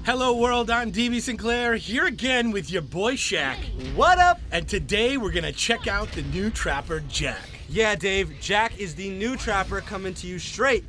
Hello world, I'm DB Sinclair, here again with your boy Shaq. What up? And today we're gonna check out the new trapper, Jack. Yeah, Dave, Jack is the new trapper coming to you straight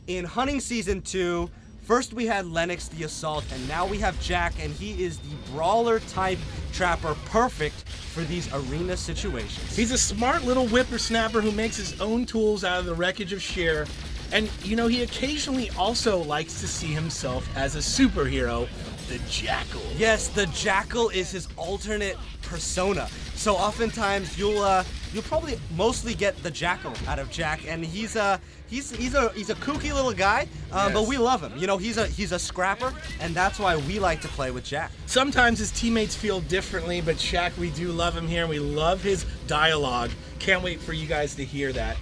in Hunting Season 2. First we had Lennox the Assault, and now we have Jack, and he is the brawler type trapper, perfect for these arena situations. He's a smart little whippersnapper who makes his own tools out of the wreckage of Sheer. And, you know, he occasionally also likes to see himself as a superhero, the Jackal. Yes, the Jackal is his alternate persona. So oftentimes you'll probably mostly get the Jackal out of Jack, and he's a kooky little guy, Yes. but we love him. You know, he's a scrapper, and that's why we like to play with Jack. Sometimes his teammates feel differently, but Shaq, we do love him here, and we love his dialogue. Can't wait for you guys to hear that.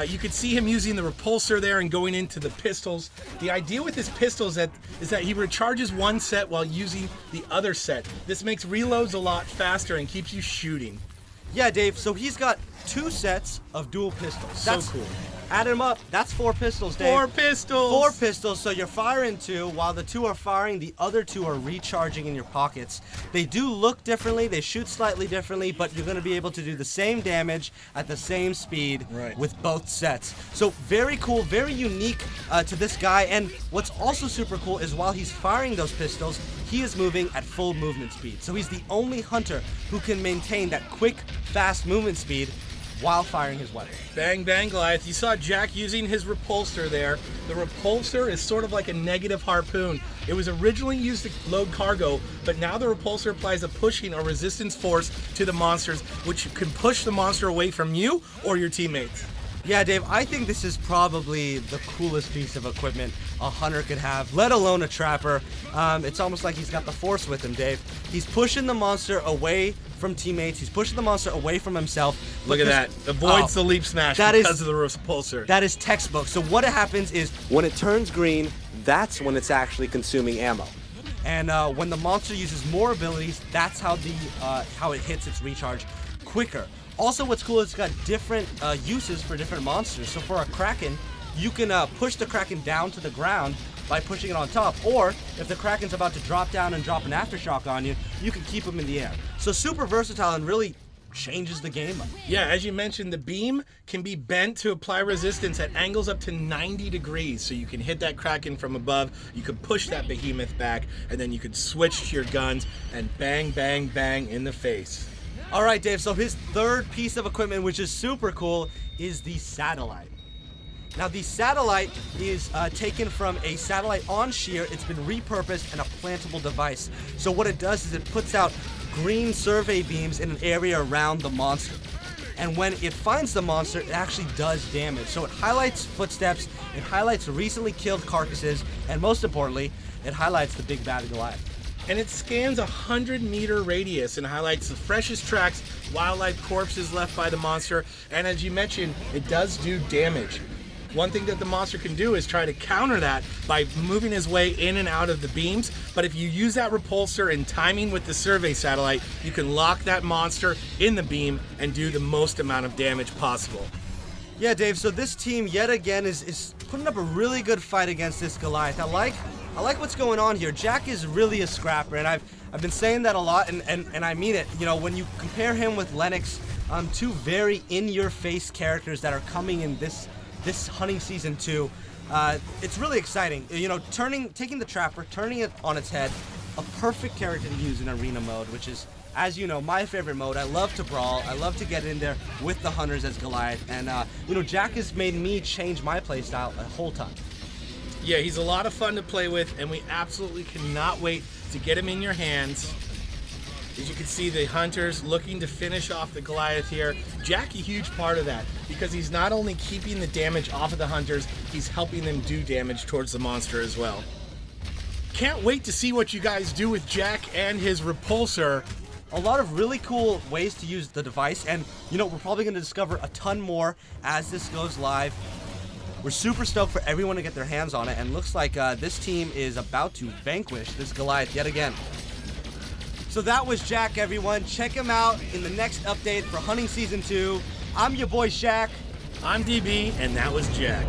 You could see him using the repulsor there and going into the pistols. The idea with his pistols is that he recharges one set while using the other set. This makes reloads a lot faster and keeps you shooting. Yeah, Dave, so he's got 2 sets of dual pistols. That's cool. Add them up, that's 4 pistols, Dave. 4 pistols! 4 pistols, so you're firing 2. While the 2 are firing, the other 2 are recharging in your pockets. They do look differently, they shoot slightly differently, but you're going to be able to do the same damage at the same speed with both sets. So very cool, very unique to this guy, and what's also super cool is while he's firing those pistols, he is moving at full movement speed. So he's the only hunter who can maintain that quick, fast movement speed while firing his weapon. Bang, bang, Goliath. You saw Jack using his repulsor there. The repulsor is sort of like a negative harpoon. It was originally used to load cargo, but now the repulsor applies a pushing or resistance force to the monsters, which can push the monster away from you or your teammates. Yeah, Dave, I think this is probably the coolest piece of equipment a hunter could have, let alone a trapper. It's almost like he's got the force with him, Dave. He's pushing the monster away from teammates. He's pushing the monster away from himself. Look at that. Avoids the leap smash because of the repulsor. That is textbook. So what happens is when it turns green, that's when it's actually consuming ammo. And when the monster uses more abilities, that's how it hits its recharge quicker. Also, what's cool is it's got different uses for different monsters. So for a Kraken, you can push the Kraken down to the ground by pushing it on top. Or if the Kraken's about to drop down and drop an aftershock on you, you can keep him in the air. So super versatile and really changes the game up. Yeah, as you mentioned, the beam can be bent to apply resistance at angles up to 90 degrees. So you can hit that Kraken from above, you could push that behemoth back, and then you could switch to your guns and bang, bang, bang in the face. All right, Dave, so his third piece of equipment, which is super cool, is the satellite. Now, the satellite is taken from a satellite on Sheer. It's been repurposed and a plantable device. So what it does is it puts out green survey beams in an area around the monster. And when it finds the monster, it actually does damage. So it highlights footsteps, it highlights recently killed carcasses, and most importantly, it highlights the big bad Goliath. And it scans a 100-meter radius and highlights the freshest tracks, wildlife corpses left by the monster, and as you mentioned, it does do damage. One thing that the monster can do is try to counter that by moving his way in and out of the beams, but if you use that repulsor and timing with the survey satellite, you can lock that monster in the beam and do the most amount of damage possible. Yeah, Dave, so this team yet again is putting up a really good fight against this Goliath. I like what's going on here. Jack is really a scrapper, and I've been saying that a lot, and I mean it. You know, when you compare him with Lennox, 2 very in-your-face characters that are coming in this Hunting Season 2, it's really exciting. You know, taking the trapper, turning it on its head, a perfect character to use in arena mode, which is, as you know, my favorite mode. I love to brawl. I love to get in there with the hunters as Goliath, and you know, Jack has made me change my playstyle a whole ton. Yeah, he's a lot of fun to play with, and we absolutely cannot wait to get him in your hands. As you can see, the hunters looking to finish off the Goliath here. Jack, a huge part of that, because he's not only keeping the damage off of the hunters, he's helping them do damage towards the monster as well. Can't wait to see what you guys do with Jack and his repulsor. A lot of really cool ways to use the device, and you know, we're probably going to discover a ton more as this goes live. We're super stoked for everyone to get their hands on it, and looks like this team is about to vanquish this Goliath yet again. So that was Jack, everyone. Check him out in the next update for Hunting Season 2. I'm your boy Shaq. I'm DB, and that was Jack.